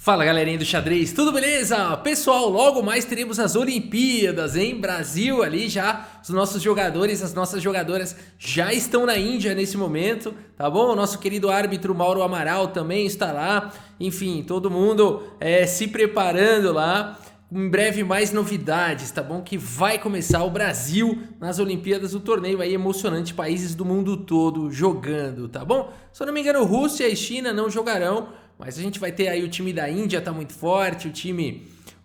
Fala galerinha do xadrez, tudo beleza? Pessoal, logo mais teremos as Olimpíadas, hein? Brasil ali já, os nossos jogadores, as nossas jogadoras já estão na Índia nesse momento, tá bom? O nosso querido árbitro Mauro Amaral também está lá, enfim, todo mundo se preparando lá. Em breve mais novidades, tá bom? Que vai começar o Brasil nas Olimpíadas, o torneio aí emocionante, países do mundo todo jogando, tá bom? Se eu não me engano, Rússia e China não jogarão, mas a gente vai ter aí o time da Índia, tá muito forte,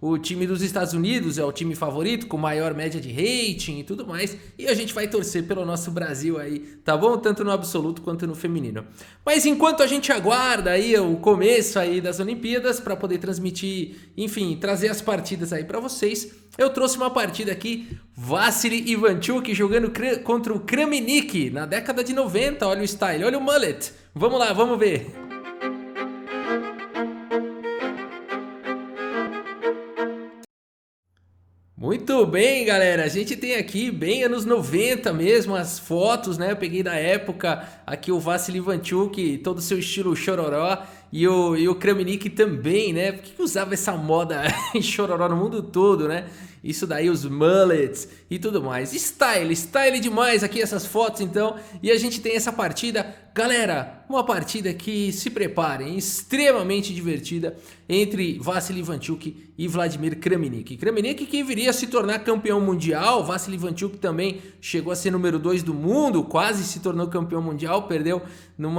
o time dos Estados Unidos é o time favorito, com maior média de rating e tudo mais, e a gente vai torcer pelo nosso Brasil aí, tá bom? Tanto no absoluto quanto no feminino. Mas enquanto a gente aguarda aí o começo aí das Olimpíadas para poder transmitir, enfim, trazer as partidas aí para vocês, eu trouxe uma partida aqui, Vasily Ivanchuk jogando contra o Kramnik na década de 90, olha o style, olha o mullet. Vamos lá, vamos ver. Muito bem, galera, a gente tem aqui bem anos 90 mesmo, as fotos, né, eu peguei da época, aqui o Vasily Ivanchuk, todo o seu estilo chororó, e o Kramnik também, né, por que usava essa moda em chororó no mundo todo, né, isso daí, os mullets e tudo mais, style demais aqui essas fotos então, e a gente tem essa partida, galera, uma partida que se preparem, extremamente divertida, entre Vasily Ivanchuk e Vladimir Kramnik. Kramnik que viria a se tornar campeão mundial, Vasily Ivanchuk também chegou a ser número 2 do mundo, quase se tornou campeão mundial, perdeu num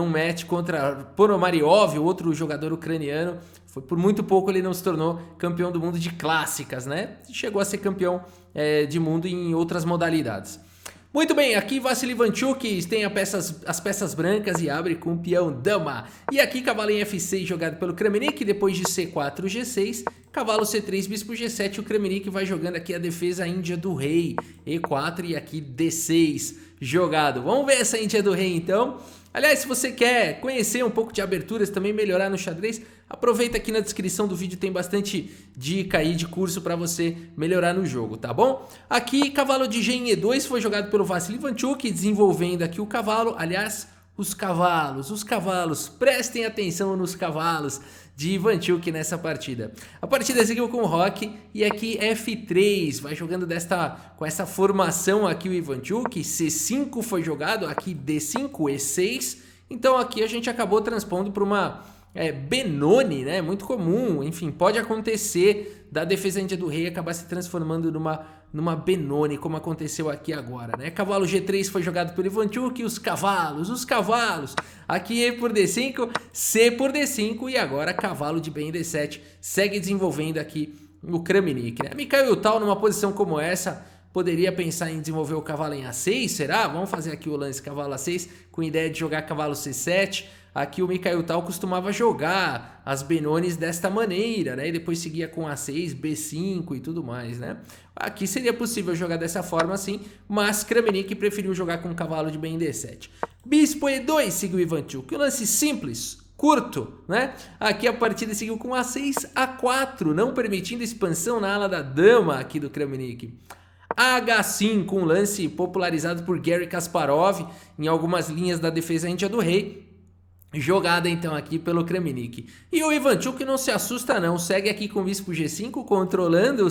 match contra Ponomaryov, outro jogador ucraniano, foi por muito pouco ele não se tornou campeão do mundo de clássicas, né? Chegou a ser campeão de mundo em outras modalidades. Muito bem, aqui Vasily Ivanchuk tem as peças brancas e abre com o peão dama. E aqui cavalo em F6 jogado pelo Kramnik, depois de C4, G6, cavalo C3, bispo G7, o Kramnik vai jogando aqui a defesa índia do rei, E4 e aqui D6 jogado. Vamos ver essa índia do rei então. Aliás, se você quer conhecer um pouco de aberturas, também melhorar no xadrez, aproveita aqui na descrição do vídeo, tem bastante dica aí de curso para você melhorar no jogo, tá bom? Aqui, cavalo de G em E2 foi jogado pelo Vasily Ivanchuk, desenvolvendo aqui o cavalo, aliás, os cavalos, prestem atenção nos cavalos de Ivanchuk nessa partida. A partida seguiu com o roque e aqui F3, vai jogando com essa formação aqui o Ivanchuk, C5 foi jogado, aqui D5, E6, então aqui a gente acabou transpondo para uma Benoni, né? Muito comum, enfim, pode acontecer da defesa índia do rei acabar se transformando numa Benoni, como aconteceu aqui agora, né? Cavalo G3 foi jogado pelo Ivanchuk, os cavalos, aqui E por D5, C por D5 e agora cavalo de bem D7, segue desenvolvendo aqui o Kramnik, né? Mikhail Tal numa posição como essa, poderia pensar em desenvolver o cavalo em A6, será? Vamos fazer aqui o lance cavalo A6 com ideia de jogar cavalo C7. Aqui o Mikhail Tal costumava jogar as Benonis desta maneira, né? E depois seguia com A6, B5 e tudo mais, né? Aqui seria possível jogar dessa forma assim, mas Kramnik preferiu jogar com o cavalo de bem D7. Bispo E2 seguiu Ivanchuk. Um lance simples, curto, né? Aqui a partida seguiu com A6, A4, não permitindo expansão na ala da dama aqui do Kramnik. H5, um lance popularizado por Garry Kasparov em algumas linhas da defesa índia do rei, jogada então aqui pelo Kramnik. E o Ivanchuk não se assusta não, segue aqui com o bispo G5, controlando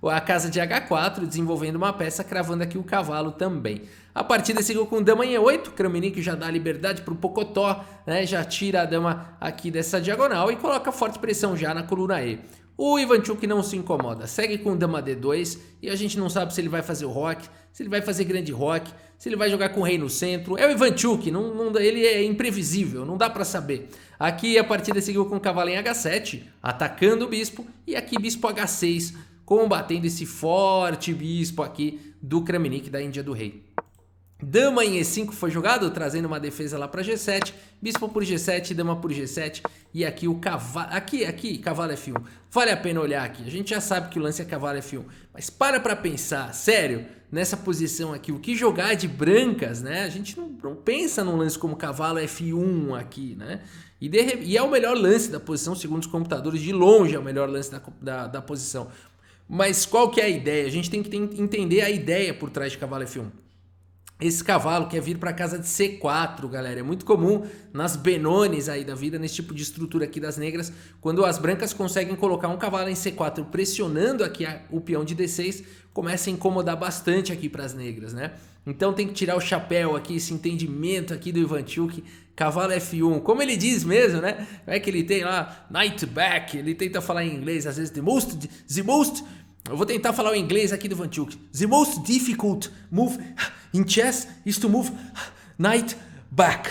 a casa de H4, desenvolvendo uma peça, cravando aqui o cavalo também. A partida seguiu com dama em E8, Kramnik já dá liberdade para o Pocotó, né? Já tira a dama aqui dessa diagonal e coloca forte pressão já na coluna E. O Ivanchuk não se incomoda, segue com dama D2 e a gente não sabe se ele vai fazer o roque, se ele vai fazer grande roque, se ele vai jogar com o rei no centro. É o Ivanchuk, ele é imprevisível, não dá pra saber. Aqui a partida seguiu com o cavalo em H7, atacando o bispo, e aqui bispo H6, combatendo esse forte bispo aqui do Kramnik da Índia do rei. Dama em E5 foi jogado, trazendo uma defesa lá para G7, bispo por G7, dama por G7 e aqui o cavalo, aqui cavalo F1. Vale a pena olhar aqui, a gente já sabe que o lance é cavalo F1, mas para pensar, sério, nessa posição aqui, o que jogar de brancas, né? A gente não pensa num lance como cavalo F1 aqui, né? E é o melhor lance da posição, segundo os computadores, de longe é o melhor lance da posição. Mas qual que é a ideia? A gente tem que entender a ideia por trás de cavalo F1. esse cavalo quer vir para casa de C4, galera. É muito comum nas Benones aí da vida, nesse tipo de estrutura aqui das negras, quando as brancas conseguem colocar um cavalo em C4 pressionando aqui o peão de D6, começa a incomodar bastante aqui para as negras, né? Então tem que tirar o chapéu aqui, esse entendimento aqui do Ivanchuk. Cavalo F1, como ele diz mesmo, né? Não é que ele tem lá Knight back, ele tenta falar em inglês, às vezes the most, eu vou tentar falar o inglês aqui do Ivanchuk. The most difficult move in chess is to move knight back,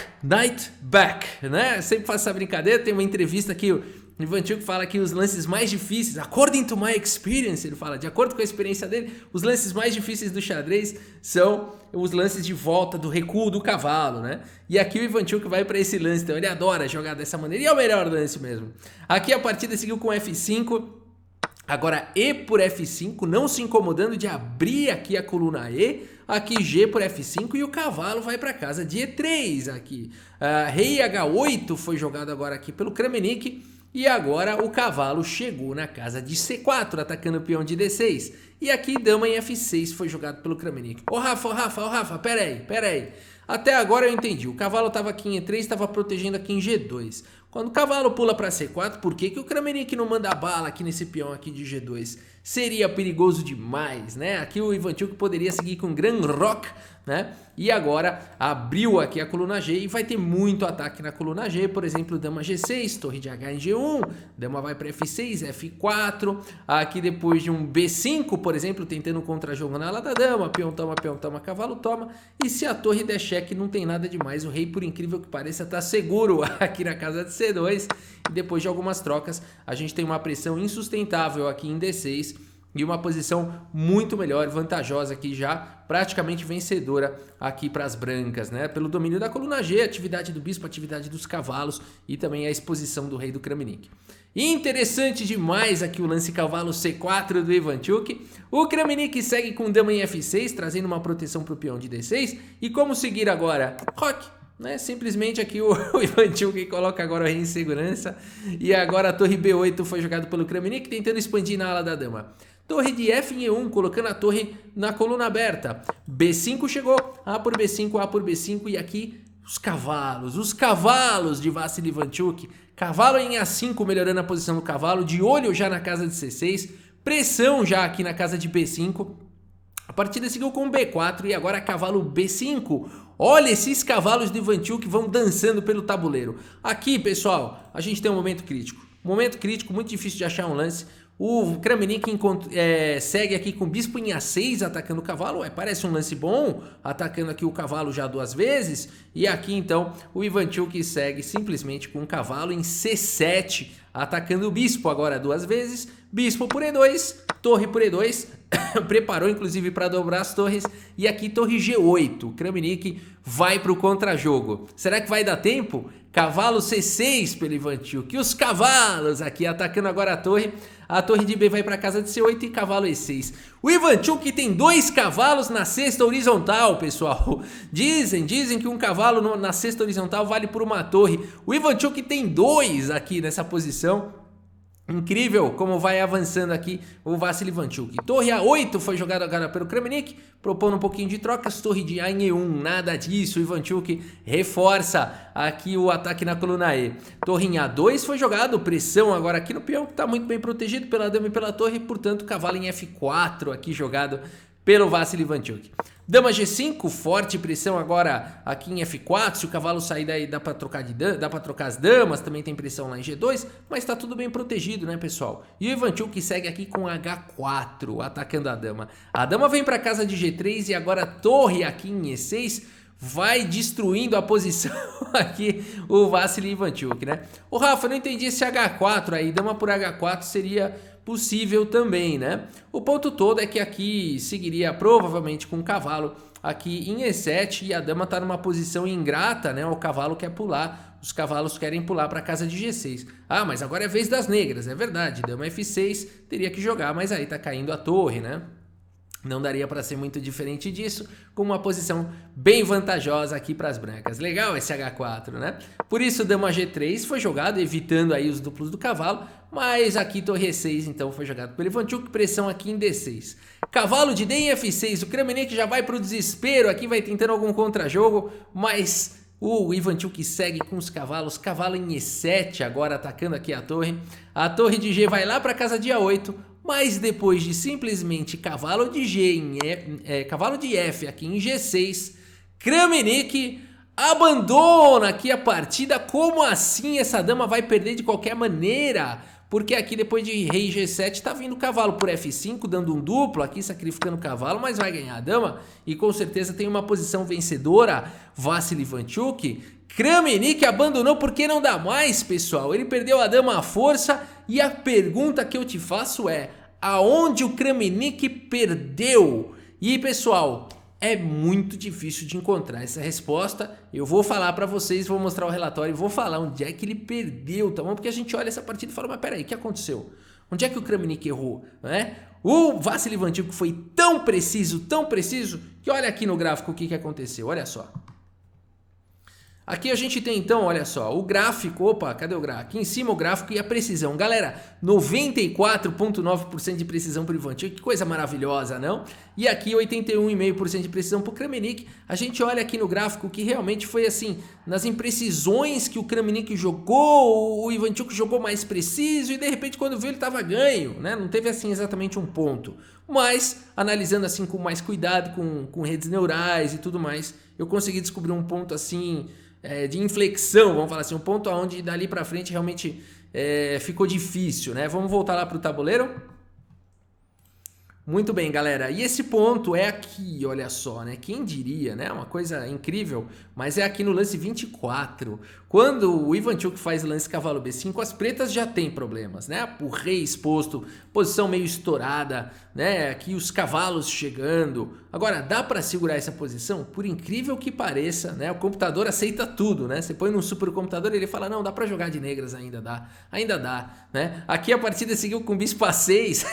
né? Eu sempre faço essa brincadeira, tem uma entrevista aqui, o Ivanchuk fala que os lances mais difíceis, according to my experience, ele fala, de acordo com a experiência dele, os lances mais difíceis do xadrez são os lances de volta, do recuo do cavalo, né? E aqui o Ivanchuk vai para esse lance, então ele adora jogar dessa maneira, e é o melhor lance mesmo. Aqui a partida seguiu com F5, agora E por F5, não se incomodando de abrir aqui a coluna E, aqui G por F5 e o cavalo vai para casa de E3 aqui. Rei H8 foi jogado agora aqui pelo Kramnik e agora o cavalo chegou na casa de C4, atacando o peão de D6. E aqui dama em F6 foi jogado pelo Kramnik. Ô Rafa, pera aí. Até agora eu entendi, o cavalo estava aqui em E3, estava protegendo aqui em G2. Quando o cavalo pula para C4, por que o Kramnik não manda bala aqui nesse peão aqui de G2? Seria perigoso demais, né? Aqui o Ivanchuk poderia seguir com Grand Rock, né? E agora abriu aqui a coluna G e vai ter muito ataque na coluna G, por exemplo, dama G6, torre de H em G1, dama vai para F6, F4, aqui depois de um B5, por exemplo, tentando contra-jogo na ala da dama, peão toma, cavalo toma, e se a torre der cheque não tem nada demais, o rei, por incrível que pareça, tá seguro aqui na casa de C2, e depois de algumas trocas, a gente tem uma pressão insustentável aqui em D6, e uma posição muito melhor, vantajosa aqui já, praticamente vencedora aqui para as brancas, né? Pelo domínio da coluna G, atividade do bispo, atividade dos cavalos e também a exposição do rei do Kramnik. Interessante demais aqui o lance cavalo C4 do Ivanchuk. O Kramnik segue com dama em F6, trazendo uma proteção para o peão de D6. E como seguir agora? Roque. Né? Simplesmente aqui o Ivanchuk coloca agora o rei em segurança. E agora a torre B8 foi jogado pelo Kramnik, tentando expandir na ala da dama. Torre de F em E1, colocando a torre na coluna aberta. B5 chegou, A por B5 e aqui os cavalos de Vassily Ivanchuk. Cavalo em A5, melhorando a posição do cavalo, de olho já na casa de C6, pressão já aqui na casa de B5. A partida seguiu com B4 e agora cavalo B5. Olha, esses cavalos de Ivanchuk vão dançando pelo tabuleiro. Aqui, pessoal, a gente tem um momento crítico. Momento crítico, muito difícil de achar um lance. O Kramnik segue aqui com o bispo em A6 atacando o cavalo, parece um lance bom, atacando aqui o cavalo já 2 vezes, e aqui então o Ivanchuk segue simplesmente com o cavalo em C7, atacando o bispo agora 2 vezes, bispo por E2, torre por E2, preparou inclusive para dobrar as torres, e aqui torre G8, o Kramnik vai para o contra-jogo. Será que vai dar tempo? Cavalo C6 pelo Ivanchuk, e os cavalos aqui atacando agora a torre de B vai para casa de C8 e cavalo E6. O Ivanchuk tem 2 cavalos na cesta horizontal, pessoal. Dizem que um cavalo na cesta horizontal vale por uma torre. O Ivanchuk tem 2 aqui nessa posição. Incrível como vai avançando aqui o Vassily Ivanchuk. Torre A8 foi jogada agora pelo Kramnik, propondo um pouquinho de trocas. Torre de A em E1, nada disso. O Ivanchuk reforça aqui o ataque na coluna E. Torre em A2 foi jogado, pressão agora aqui no peão, que está muito bem protegido pela dama e pela torre, portanto cavalo em F4 aqui jogado pelo Vassily Ivanchuk. Dama G5, forte pressão agora aqui em F4, se o cavalo sair daí dá para trocar as damas, também tem pressão lá em G2, mas está tudo bem protegido, né, pessoal? E o Ivanchuk segue aqui com H4, atacando a dama. A dama vem para casa de G3 e agora torre aqui em E6, vai destruindo a posição aqui o Vassily Ivanchuk, né? Ô Rafa, não entendi esse H4 aí, dama por H4 seria possível também, né? O ponto todo é que aqui seguiria provavelmente com o cavalo aqui em E7 e a dama tá numa posição ingrata, né? O cavalo quer pular, os cavalos querem pular para casa de G6. Ah, mas agora é vez das negras, é verdade, dama F6 teria que jogar, mas aí tá caindo a torre, né? Não daria para ser muito diferente disso, com uma posição bem vantajosa aqui para as brancas. Legal esse H4, né? Por isso, dama G3 foi jogado, evitando aí os duplos do cavalo, mas aqui torre E6, então, foi jogado pelo Ivanchuk, pressão aqui em D6. Cavalo de D em F6, o Kramnik já vai pro desespero, aqui vai tentando algum contra-jogo, mas o Ivanchuk segue com os cavalos, cavalo em E7 agora atacando aqui a torre de G vai lá para casa de A8, mas depois de simplesmente cavalo de G cavalo de F aqui em G6, Kramnik abandona aqui a partida. Como assim essa dama vai perder de qualquer maneira? Porque aqui depois de rei G7 tá vindo o cavalo por F5, dando um duplo aqui, sacrificando o cavalo, mas vai ganhar a dama e com certeza tem uma posição vencedora. Vasily Ivanchuk, Kramnik abandonou porque não dá mais, pessoal. Ele perdeu a dama à força e a pergunta que eu te faço é: aonde o Kramnik perdeu? E pessoal, é muito difícil de encontrar essa resposta. Eu vou falar pra vocês, vou mostrar o relatório e vou falar onde é que ele perdeu, tá bom? Porque a gente olha essa partida e fala, mas peraí, o que aconteceu? Onde é que o Kramnik errou, né? O Vasily Ivanchuk foi tão preciso, que olha aqui no gráfico o que aconteceu, olha só. Aqui a gente tem então, olha só, o gráfico, opa, cadê o gráfico? Aqui em cima o gráfico e a precisão. Galera, 94,9% de precisão para o Ivanchuk, que coisa maravilhosa, não? E aqui 81,5% de precisão para o Kramnik. A gente olha aqui no gráfico que realmente foi assim, nas imprecisões que o Kramnik jogou, o Ivanchuk jogou mais preciso e de repente quando viu ele estava ganho, né? Não teve assim exatamente um ponto. Mas, analisando assim com mais cuidado, com redes neurais e tudo mais, eu consegui descobrir um ponto assim de inflexão, vamos falar assim, um ponto onde dali pra frente realmente ficou difícil, né? Vamos voltar lá pro tabuleiro? Muito bem, galera, e esse ponto é aqui, olha só, né? Quem diria, né? Uma coisa incrível, mas é aqui no lance 24. Quando o Ivanchuk faz o lance cavalo B5, as pretas já tem problemas, né? O rei exposto, posição meio estourada, né? Aqui os cavalos chegando. Agora, dá para segurar essa posição? Por incrível que pareça, né? O computador aceita tudo, né? Você põe num supercomputador e ele fala, não, dá para jogar de negras ainda dá, né? Aqui a partida seguiu com bispo A6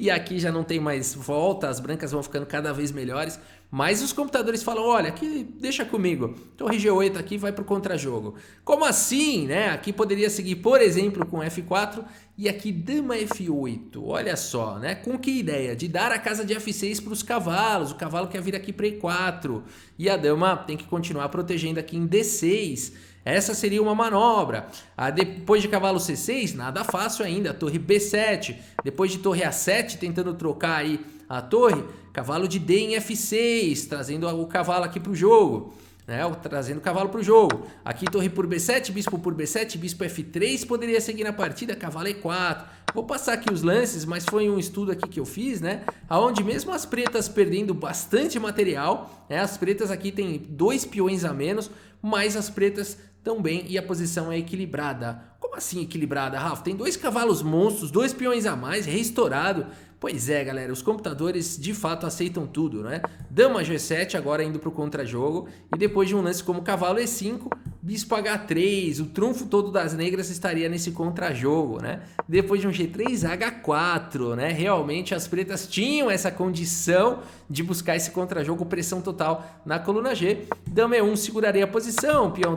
e aqui já não tem mais volta, as brancas vão ficando cada vez melhores, mas os computadores falam, olha, aqui deixa comigo, torre G8 aqui vai pro contra-jogo. Como assim, né? Aqui poderia seguir, por exemplo, com F4 e aqui dama F8, olha só, né? Com que ideia? De dar a casa de F6 para os cavalos, o cavalo quer vir aqui para E4 e a dama tem que continuar protegendo aqui em D6. Essa seria uma manobra. Depois de cavalo C6, nada fácil ainda, torre B7. Depois de torre A7, tentando trocar aí a torre, cavalo de D em F6, trazendo o cavalo aqui para o jogo. Né, trazendo o cavalo para o jogo. Aqui torre por B7, bispo por B7, bispo F3, poderia seguir na partida, cavalo E4. Vou passar aqui os lances, mas foi um estudo aqui que eu fiz, né? Onde mesmo as pretas perdendo bastante material, né, as pretas aqui tem 2 peões a menos, mas as pretas também e a posição é equilibrada. Como assim equilibrada, Rafa? Tem 2 cavalos monstros, 2 peões a mais, rei estourado. Pois é, galera, os computadores de fato aceitam tudo, né? Dama G7 agora indo para o contra-jogo e depois de um lance como cavalo E5, bispo H3, o trunfo todo das negras estaria nesse contra-jogo, né? Depois de um G3, H4, né? Realmente as pretas tinham essa condição de buscar esse contra-jogo, pressão total na coluna G. Dama E1 seguraria a posição, peão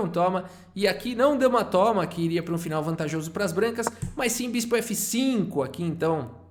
toma, e aqui não dama toma, que iria para um final vantajoso para as brancas, mas sim bispo F5, aqui então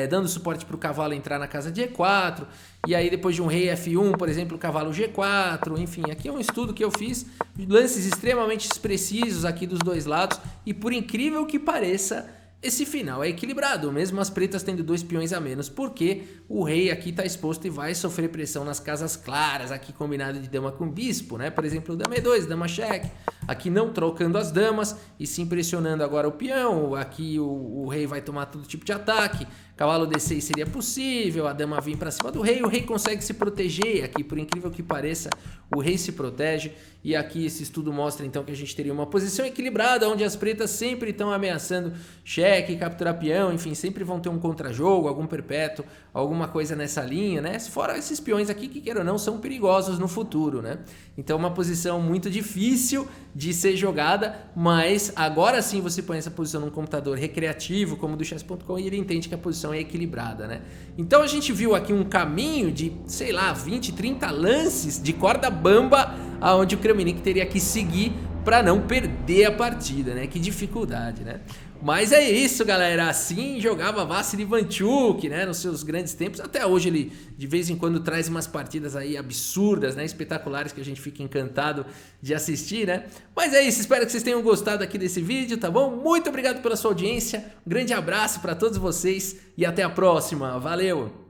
dando suporte para o cavalo entrar na casa de E4, e aí depois de um rei F1, por exemplo, o cavalo G4, enfim, aqui é um estudo que eu fiz, lances extremamente precisos aqui dos dois lados, e por incrível que pareça, esse final é equilibrado, mesmo as pretas tendo 2 peões a menos, porque o rei aqui está exposto e vai sofrer pressão nas casas claras, aqui combinado de dama com bispo, né? Por exemplo, dama E2, dama cheque, aqui não trocando as damas e sim pressionando agora o peão, aqui o rei vai tomar todo tipo de ataque, cavalo D6 seria possível, a dama vir para cima do rei, o rei consegue se proteger, aqui por incrível que pareça, o rei se protege, e aqui esse estudo mostra então que a gente teria uma posição equilibrada, onde as pretas sempre estão ameaçando cheque, capturar peão, enfim, sempre vão ter um contra-jogo, algum perpétuo, alguma coisa nessa linha, né? Fora esses peões aqui que, queira ou não, são perigosos no futuro, né? Então uma posição muito difícil de ser jogada, mas agora sim você põe essa posição num computador recreativo, como o do chess.com, e ele entende que a posição é equilibrada, né? Então a gente viu aqui um caminho de, sei lá, 20, 30 lances de corda bamba, aonde o Kramnik teria que seguir para não perder a partida, né? Que dificuldade, né? Mas é isso, galera. Assim jogava Vassili Ivanchuk, né? Nos seus grandes tempos. Até hoje ele de vez em quando traz umas partidas aí absurdas, né? Espetaculares que a gente fica encantado de assistir, né? Mas é isso. Espero que vocês tenham gostado aqui desse vídeo, tá bom? Muito obrigado pela sua audiência. Um grande abraço para todos vocês e até a próxima. Valeu!